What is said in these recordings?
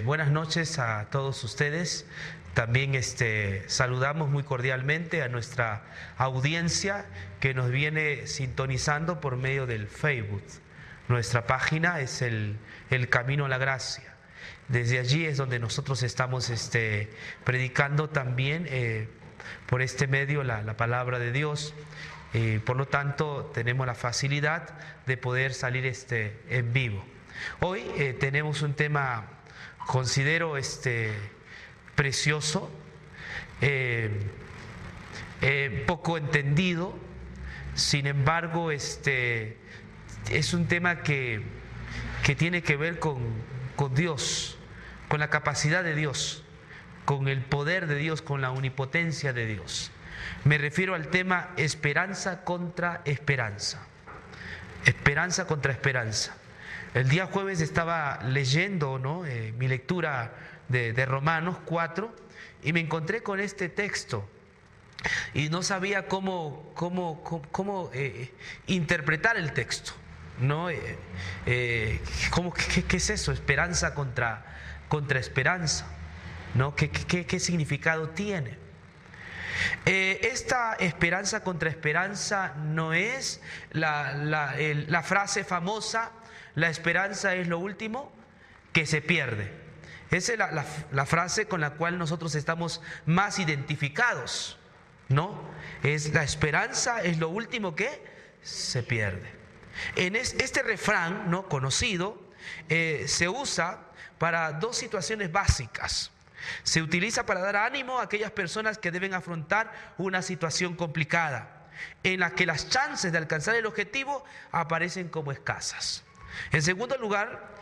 Buenas noches a todos ustedes. También saludamos muy cordialmente a nuestra audiencia que nos viene sintonizando por medio del Facebook. Nuestra página es el Camino a la Gracia. Desde allí es donde nosotros estamos predicando también por este medio la palabra de Dios. Por lo tanto, tenemos la facilidad de poder salir en vivo. Hoy tenemos un tema, considero precioso, poco entendido. Sin embargo, es un tema que tiene que ver con Dios, con la capacidad de Dios, con el poder de Dios, con la omnipotencia de Dios. Me refiero al tema esperanza contra esperanza. Esperanza contra esperanza. El día jueves estaba leyendo, mi lectura de Romanos 4 y me encontré con este texto y no sabía cómo interpretar el texto, ¿Qué es eso? Esperanza contra esperanza, ¿Qué significado tiene? Esta esperanza contra esperanza no es la frase famosa: la esperanza es lo último que se pierde. Esa es la frase con la cual nosotros estamos más identificados, Es la esperanza es lo último que se pierde. En este refrán conocido se usa para dos situaciones básicas. Se utiliza para dar ánimo a aquellas personas que deben afrontar una situación complicada, en la que las chances de alcanzar el objetivo aparecen como escasas. En segundo lugar,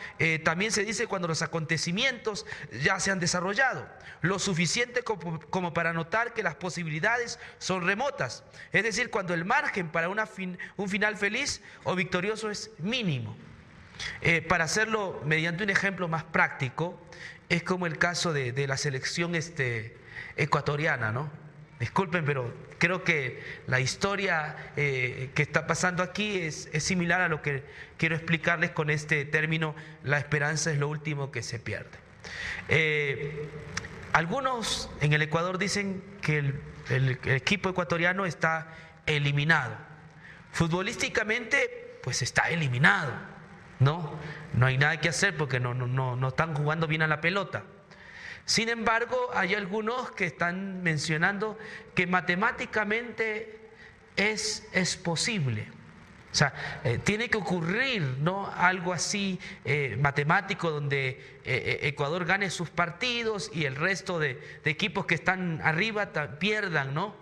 también se dice cuando los acontecimientos ya se han desarrollado lo suficiente como para notar que las posibilidades son remotas. Es decir, cuando el margen para un final feliz o victorioso es mínimo. Para hacerlo mediante un ejemplo más práctico, es como el caso de la selección ecuatoriana, Disculpen, pero creo que la historia que está pasando aquí es similar a lo que quiero explicarles con este término: la esperanza es lo último que se pierde. Algunos en el Ecuador dicen que el equipo ecuatoriano está eliminado. Futbolísticamente, pues está eliminado, No hay nada que hacer porque no están jugando bien a la pelota. Sin embargo, hay algunos que están mencionando que matemáticamente es posible. O sea, tiene que ocurrir, algo así matemático, donde Ecuador gane sus partidos y el resto de equipos que están arriba pierdan,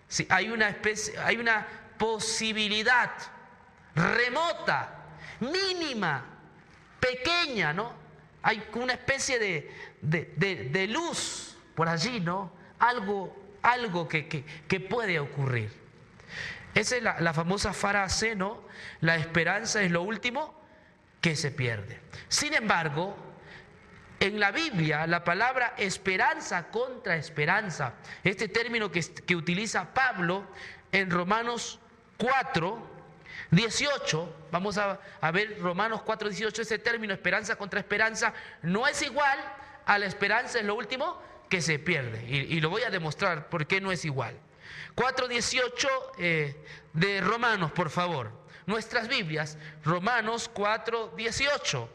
Sí, hay una posibilidad remota, mínima, pequeña, Hay una especie de luz por allí, Algo que puede ocurrir. Esa es la famosa frase, La esperanza es lo último que se pierde. Sin embargo, en la Biblia, la palabra esperanza contra esperanza, este término que utiliza Pablo en Romanos 4:18, vamos a ver Romanos 4:18, ese término esperanza contra esperanza no es igual a la esperanza es lo último que se pierde. Y lo voy a demostrar por qué no es igual. 4:18 de Romanos, por favor. Nuestras Biblias, Romanos 4:18.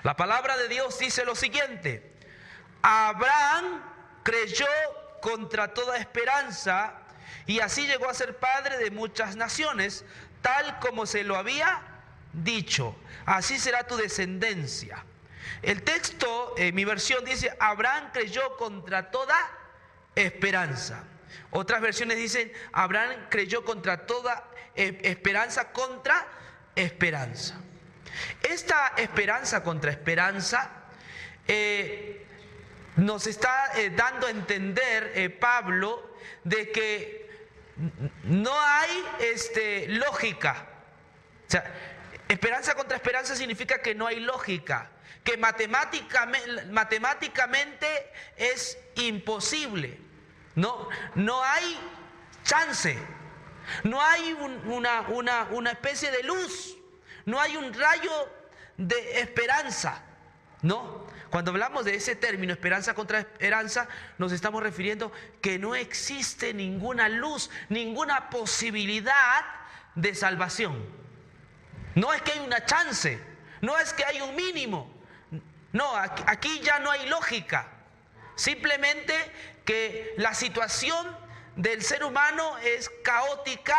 La palabra de Dios dice lo siguiente: Abraham creyó contra toda esperanza y así llegó a ser padre de muchas naciones, tal como se lo había dicho, así será tu descendencia. El texto, mi versión dice: Abraham creyó contra toda esperanza. Otras versiones dicen: Abraham creyó contra toda esperanza contra esperanza. Esta esperanza contra esperanza nos está dando a entender Pablo de que no hay lógica. O sea, esperanza contra esperanza significa que no hay lógica, que matemáticamente es imposible. No hay chance, no hay una especie de luz, no hay un rayo de esperanza. No, cuando hablamos de ese término, esperanza contra esperanza, nos estamos refiriendo que no existe ninguna luz, ninguna posibilidad de salvación. No es que hay una chance, no es que hay un mínimo. No, aquí ya no hay lógica. Simplemente que la situación del ser humano es caótica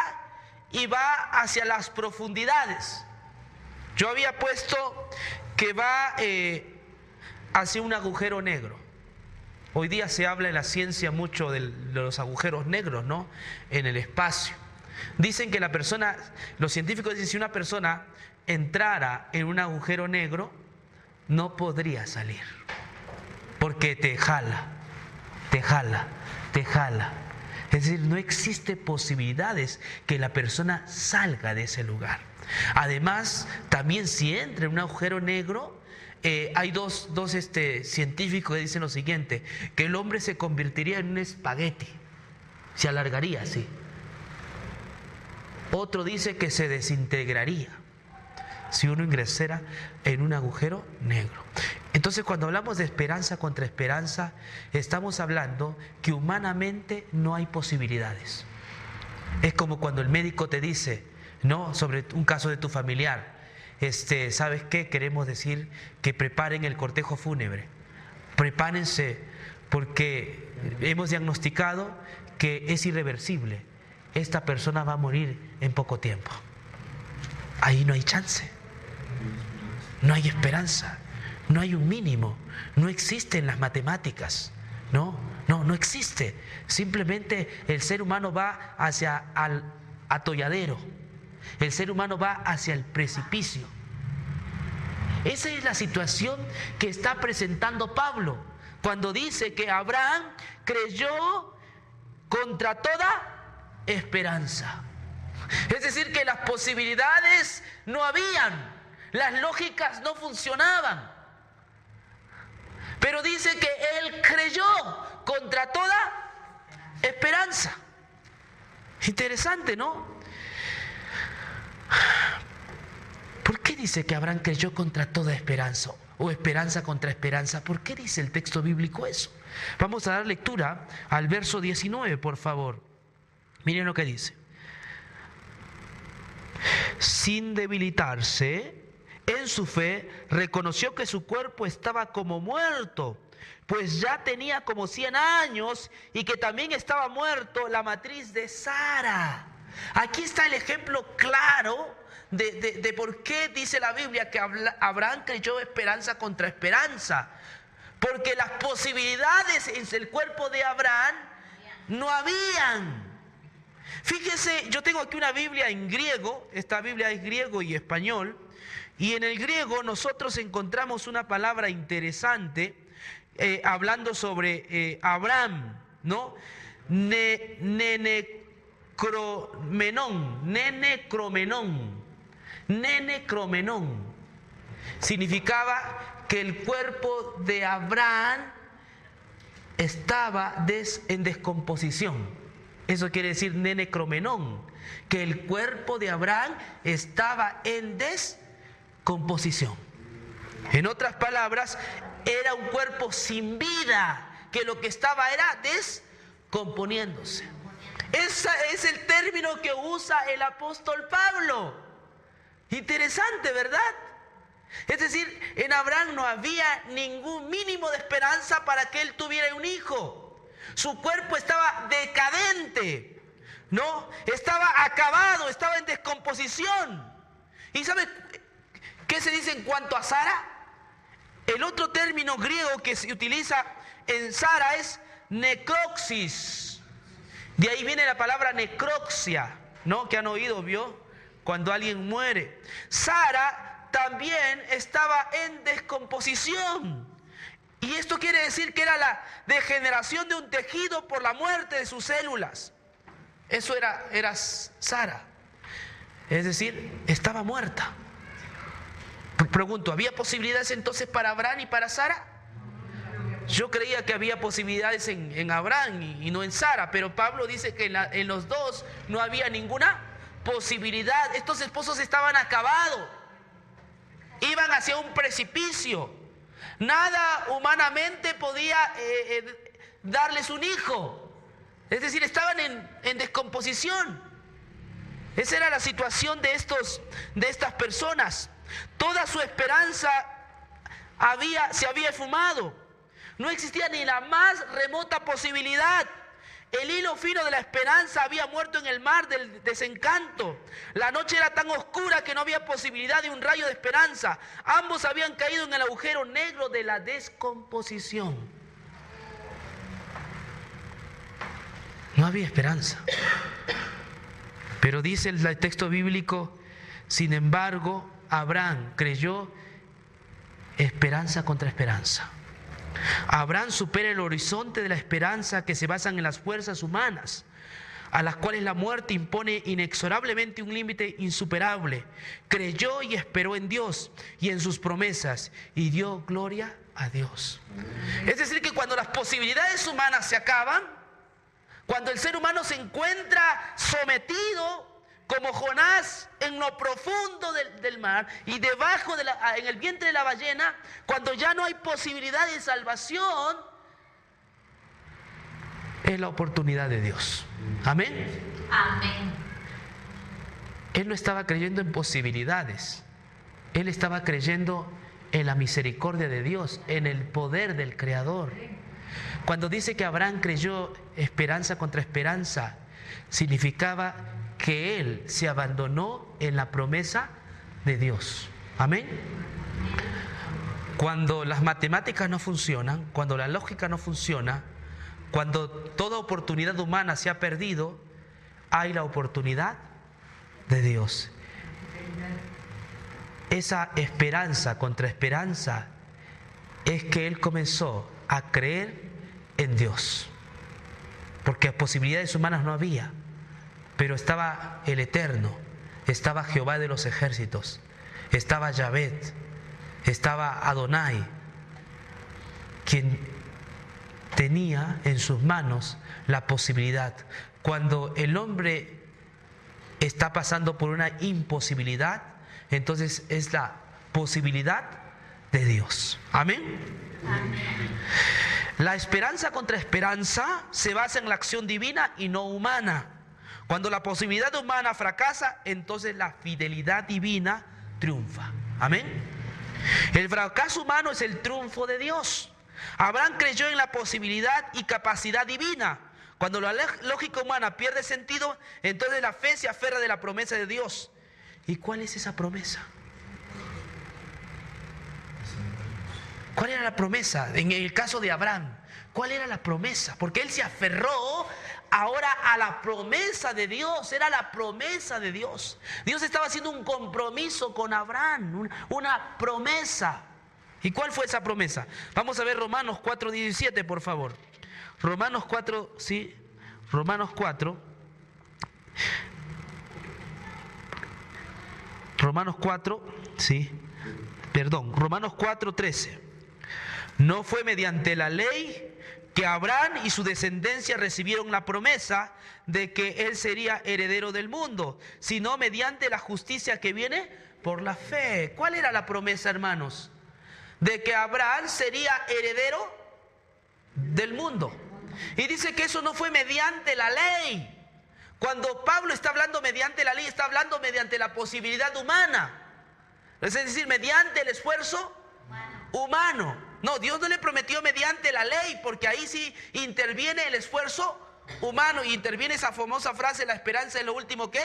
y va hacia las profundidades. Yo había puesto que va hacia un agujero negro. Hoy día se habla en la ciencia mucho de los agujeros negros, ¿no? En el espacio. Dicen que los científicos dicen que si una persona entrara en un agujero negro, no podría salir. Porque te jala, te jala, te jala. Es decir, no existe posibilidades que la persona salga de ese lugar. Además, también si entra en un agujero negro, hay dos científicos que dicen lo siguiente, que el hombre se convertiría en un espagueti, se alargaría así. Otro dice que se desintegraría si uno ingresara en un agujero negro. Entonces, cuando hablamos de esperanza contra esperanza, estamos hablando que humanamente no hay posibilidades. Es como cuando el médico te dice, ¿no?, sobre un caso de tu familiar, ¿sabes qué? Queremos decir que preparen el cortejo fúnebre. Prepárense porque hemos diagnosticado que es irreversible. Esta persona va a morir en poco tiempo. Ahí no hay chance. No hay esperanza. No hay un mínimo. No existe en las matemáticas. No existe. Simplemente el ser humano va hacia el atolladero. El ser humano va hacia el precipicio. Esa es la situación que está presentando Pablo cuando dice que Abraham creyó contra toda esperanza. Es decir, que las posibilidades no habían, las lógicas no funcionaban. Pero dice que él creyó contra toda esperanza. Interesante, ¿no? ¿Por qué dice que Abraham creyó contra toda esperanza o esperanza contra esperanza? ¿Por qué dice el texto bíblico eso? Vamos a dar lectura al verso 19, por favor. Miren lo que dice. Sin debilitarse en su fe, reconoció que su cuerpo estaba como muerto, pues ya tenía como 100 años y que también estaba muerto la matriz de Sara. Aquí está el ejemplo claro de por qué dice la Biblia que Abraham creyó esperanza contra esperanza. Porque las posibilidades en el cuerpo de Abraham no habían. Fíjese, yo tengo aquí una Biblia en griego, esta Biblia es griego y español, y en el griego nosotros encontramos una palabra interesante hablando sobre Abraham, ¿no? Nenecromenón. Significaba que el cuerpo de Abraham estaba en descomposición. Eso quiere decir nenecromenón, que el cuerpo de Abraham estaba en descomposición. En otras palabras, era un cuerpo sin vida, que lo que estaba era descomponiéndose. Ese es el término que usa el apóstol Pablo. Interesante, ¿verdad? Es decir, en Abraham no había ningún mínimo de esperanza para que él tuviera un hijo. Su cuerpo estaba decadente, ¿no? Estaba acabado, estaba en descomposición. ¿Y sabe qué se dice en cuanto a Sara? El otro término griego que se utiliza en Sara es necroxis. De ahí viene la palabra necroxia, ¿no? Que han oído, ¿vio? Cuando alguien muere. Sara también estaba en descomposición. Y esto quiere decir que era la degeneración de un tejido por la muerte de sus células. Eso era Sara. Es decir, estaba muerta. Pregunto, ¿había posibilidades entonces para Abraham y para Sara? Yo creía que había posibilidades en Abraham y no en Sara, pero Pablo dice que en los dos no había ninguna posibilidad. Estos esposos estaban acabados, iban hacia un precipicio. Nada humanamente podía darles un hijo. Es decir, estaban en descomposición. Esa era la situación de estas personas. Toda su esperanza se había esfumado. No existía ni la más remota posibilidad. El hilo fino de la esperanza había muerto en el mar del desencanto. La noche era tan oscura que no había posibilidad de un rayo de esperanza. Ambos habían caído en el agujero negro de la descomposición. No había esperanza. Pero dice el texto bíblico, sin embargo, Abraham creyó esperanza contra esperanza. Abraham supera el horizonte de la esperanza que se basan en las fuerzas humanas, a las cuales la muerte impone inexorablemente un límite insuperable. Creyó y esperó en Dios y en sus promesas y dio gloria a Dios. Es decir, que cuando las posibilidades humanas se acaban, cuando el ser humano se encuentra sometido como Jonás en lo profundo del mar y debajo en el vientre de la ballena, cuando ya no hay posibilidad de salvación, es la oportunidad de Dios. Amén. Amén. Él no estaba creyendo en posibilidades. Él estaba creyendo en la misericordia de Dios, en el poder del Creador. Cuando dice que Abraham creyó esperanza contra esperanza, significaba que él se abandonó en la promesa de Dios. Amén. Cuando las matemáticas no funcionan, cuando la lógica no funciona, cuando toda oportunidad humana se ha perdido, hay la oportunidad de Dios. Esa esperanza contra esperanza es que él comenzó a creer en Dios, porque posibilidades humanas no había. Pero estaba el Eterno, estaba Jehová de los ejércitos, estaba Yahvé, estaba Adonai, quien tenía en sus manos la posibilidad. Cuando el hombre está pasando por una imposibilidad, entonces es la posibilidad de Dios. Amén. Amén. La esperanza contra esperanza se basa en la acción divina y no humana. Cuando la posibilidad humana fracasa, entonces la fidelidad divina triunfa. Amén. El fracaso humano es el triunfo de Dios. Abraham creyó en la posibilidad y capacidad divina. Cuando la lógica humana pierde sentido, entonces la fe se aferra de la promesa de Dios. ¿Y cuál es esa promesa? ¿Cuál era la promesa? En el caso de Abraham, ¿cuál era la promesa? Porque él se aferró ahora a la promesa de Dios. Era la promesa de Dios. Dios estaba haciendo un compromiso con Abraham, una promesa. ¿Y cuál fue esa promesa? Vamos a ver Romanos 4:17, por favor. Romanos 4, sí. Romanos 4. Romanos 4, sí. Perdón, Romanos 4:13. No fue mediante la ley que Abraham y su descendencia recibieron la promesa de que él sería heredero del mundo, sino mediante la justicia que viene por la fe. ¿Cuál era la promesa, hermanos? De que Abraham sería heredero del mundo. Y dice que eso no fue mediante la ley. Cuando Pablo está hablando mediante la ley, está hablando mediante la posibilidad humana. Es decir, mediante el esfuerzo humano. No, Dios no le prometió mediante la ley, porque ahí sí interviene el esfuerzo humano y interviene esa famosa frase, la esperanza es lo último que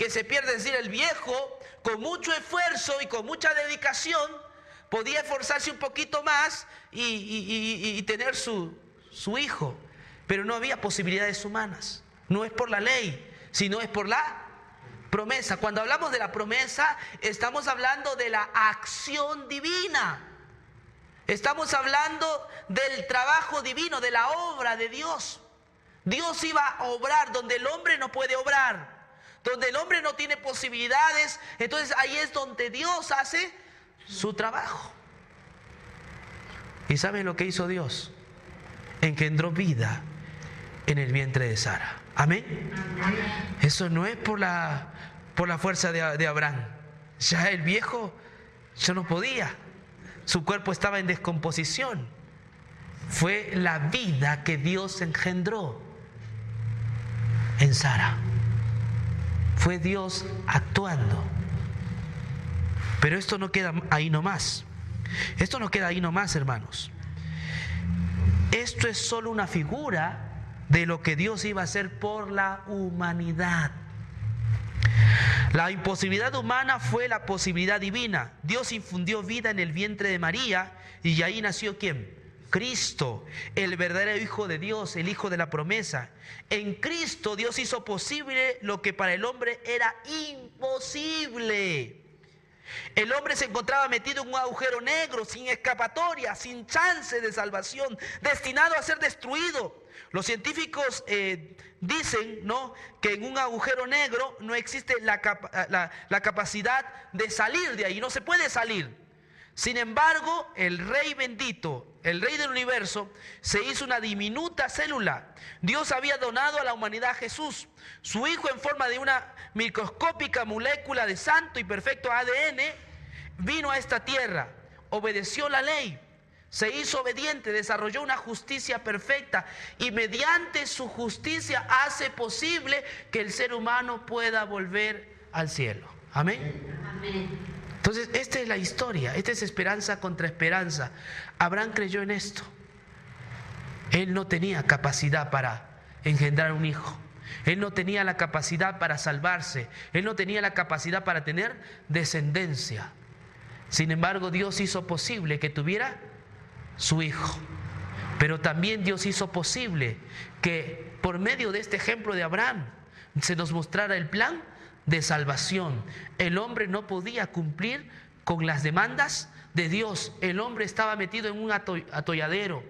se pierde. Es decir, el viejo con mucho esfuerzo y con mucha dedicación podía esforzarse un poquito más y tener su hijo, pero no había posibilidades humanas. No es por la ley, sino es por la promesa. Cuando hablamos de la promesa, estamos hablando de la acción divina. Estamos hablando del trabajo divino, de la obra de Dios. Dios iba a obrar donde el hombre no puede obrar, donde el hombre no tiene posibilidades. Entonces ahí es donde Dios hace su trabajo. ¿Y saben lo que hizo Dios? Engendró vida en el vientre de Sara. Amén. Eso no es por la fuerza de Abraham. Ya el viejo ya no podía. su cuerpo estaba en descomposición. Fue la vida que Dios engendró en Sara. Fue Dios actuando. Pero esto no queda ahí nomás. Esto no queda ahí nomás, hermanos. Esto es solo una figura de lo que Dios iba a hacer por la humanidad. La imposibilidad humana fue la posibilidad divina. Dios infundió vida en el vientre de María y ahí nació ¿quién? Cristo, el verdadero Hijo de Dios, el Hijo de la promesa. En Cristo Dios hizo posible lo que para el hombre era imposible. El hombre se encontraba metido en un agujero negro, sin escapatoria, sin chance de salvación, destinado a ser destruido. Los científicos dicen, ¿no?, que en un agujero negro no existe la capacidad de salir de ahí, no se puede salir. Sin embargo, el Rey bendito, el Rey del universo, se hizo una diminuta célula. Dios había donado a la humanidad a Jesús, su Hijo, en forma de una microscópica molécula de santo y perfecto ADN, vino a esta tierra, obedeció la ley, se hizo obediente, desarrolló una justicia perfecta y mediante su justicia hace posible que el ser humano pueda volver al cielo. Amén. Amén. Entonces, esta es la historia, esta es esperanza contra esperanza. Abraham creyó en esto. Él no tenía capacidad para engendrar un hijo. Él no tenía la capacidad para salvarse. Él no tenía la capacidad para tener descendencia. Sin embargo, Dios hizo posible que tuviera su hijo. Pero también Dios hizo posible que por medio de este ejemplo de Abraham se nos mostrara el plan de salvación. El hombre no podía cumplir con las demandas de Dios. El hombre estaba metido en un atolladero.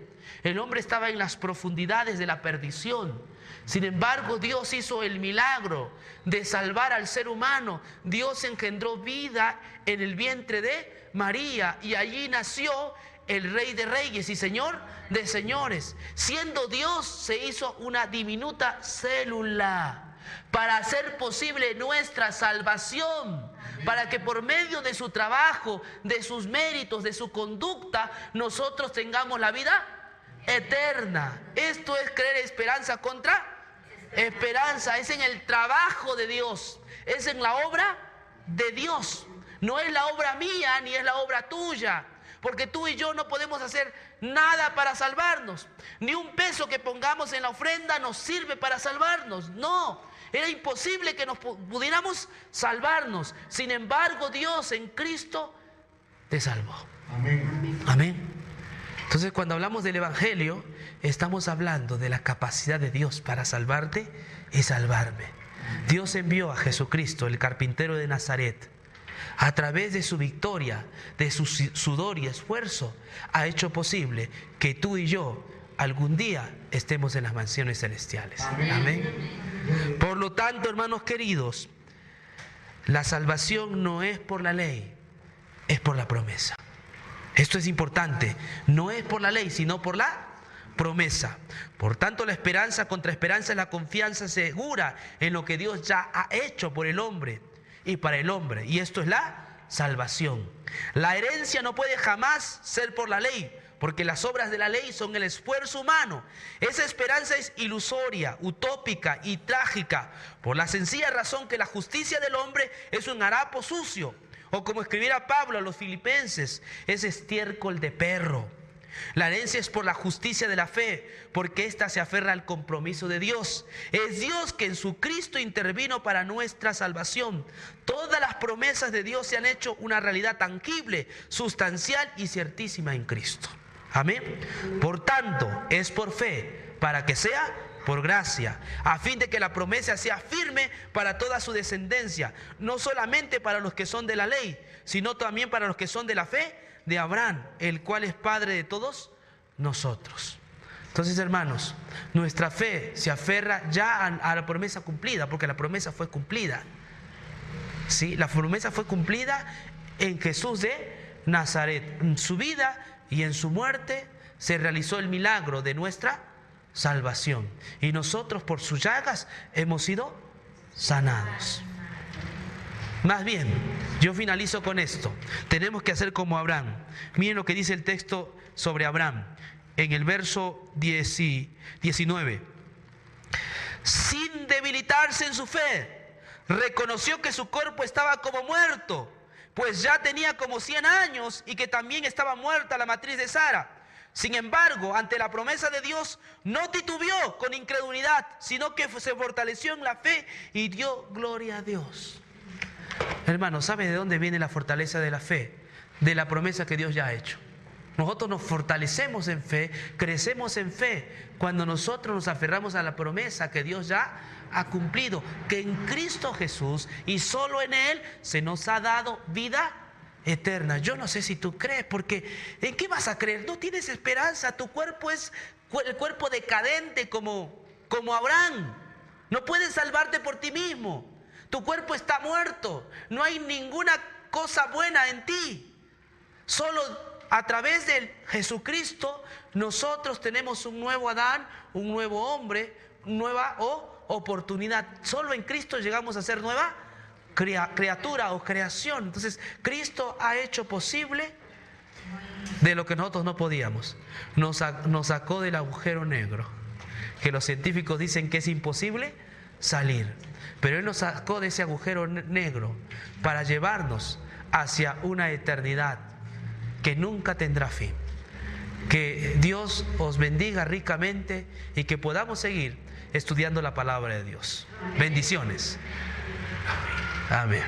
El hombre estaba en las profundidades de la perdición. Sin embargo, Dios hizo el milagro de salvar al ser humano. Dios engendró vida en el vientre de María y allí nació el Rey de Reyes y Señor de Señores. Siendo Dios, se hizo una diminuta célula para hacer posible nuestra salvación, para que por medio de su trabajo, de sus méritos, de su conducta, nosotros tengamos la vida eterna. Esto es creer esperanza contra esperanza. Es en el trabajo de Dios, es en la obra de Dios. No es la obra mía ni es la obra tuya, porque tú y yo no podemos hacer nada para salvarnos. Ni un peso que pongamos en la ofrenda nos sirve para salvarnos. No, era imposible que nos pudiéramos salvarnos. Sin embargo, Dios en Cristo te salvó. Amén. Amén. Entonces, cuando hablamos del Evangelio, estamos hablando de la capacidad de Dios para salvarte y salvarme. Dios envió a Jesucristo, el carpintero de Nazaret. A través de su victoria, de su sudor y esfuerzo, ha hecho posible que tú y yo algún día estemos en las mansiones celestiales. Amén. Amén. Por lo tanto, hermanos queridos, la salvación no es por la ley, es por la promesa. Esto es importante. No es por la ley, sino por la promesa. Por tanto, la esperanza contra esperanza es la confianza segura en lo que Dios ya ha hecho por el hombre y para el hombre. Y esto es la salvación. La herencia no puede jamás ser por la ley, porque las obras de la ley son el esfuerzo humano. Esa esperanza es ilusoria, utópica y trágica, por la sencilla razón que la justicia del hombre es un harapo sucio, o como escribiera Pablo a los filipenses, es estiércol de perro. La herencia es por la justicia de la fe, porque ésta se aferra al compromiso de Dios. Es Dios que en su Cristo intervino para nuestra salvación. Todas las promesas de Dios se han hecho una realidad tangible, sustancial y ciertísima en Cristo. Amén. Por tanto, es por fe, para que sea por gracia, a fin de que la promesa sea firme para toda su descendencia, no solamente para los que son de la ley, sino también para los que son de la fe de Abraham, el cual es padre de todos nosotros. Entonces, hermanos, nuestra fe se aferra ya a la promesa cumplida, porque la promesa fue cumplida. ¿Sí? La promesa fue cumplida en Jesús de Nazaret. En su vida y en su muerte se realizó el milagro de nuestra salvación. Y nosotros por sus llagas hemos sido sanados. Más bien, yo finalizo con esto. Tenemos que hacer como Abraham. Miren lo que dice el texto sobre Abraham en el verso 19. Sin debilitarse en su fe, reconoció que su cuerpo estaba como muerto, pues ya tenía como 100 años y que también estaba muerta la matriz de Sara. Sin embargo, ante la promesa de Dios, no titubeó con incredulidad, sino que se fortaleció en la fe y dio gloria a Dios. Hermano, ¿sabe de dónde viene la fortaleza de la fe? De la promesa que Dios ya ha hecho. Nosotros nos fortalecemos en fe, crecemos en fe, cuando nosotros nos aferramos a la promesa que Dios ya ha cumplido, que en Cristo Jesús y solo en Él se nos ha dado vida eterna. Yo no sé si tú crees, porque ¿en qué vas a creer? No tienes esperanza, tu cuerpo es el cuerpo decadente como Abraham. No puedes salvarte por ti mismo. Tu cuerpo está muerto, no hay ninguna cosa buena en ti. Solo a través de Jesucristo nosotros tenemos un nuevo Adán, un nuevo hombre, nueva oportunidad. Solo en Cristo llegamos a ser nueva criatura o creación. Entonces Cristo ha hecho posible de lo que nosotros no podíamos. Nos sacó del agujero negro, que los científicos dicen que es imposible salir. Pero Él nos sacó de ese agujero negro para llevarnos hacia una eternidad que nunca tendrá fin. Que Dios os bendiga ricamente y que podamos seguir estudiando la palabra de Dios. Bendiciones. Amén.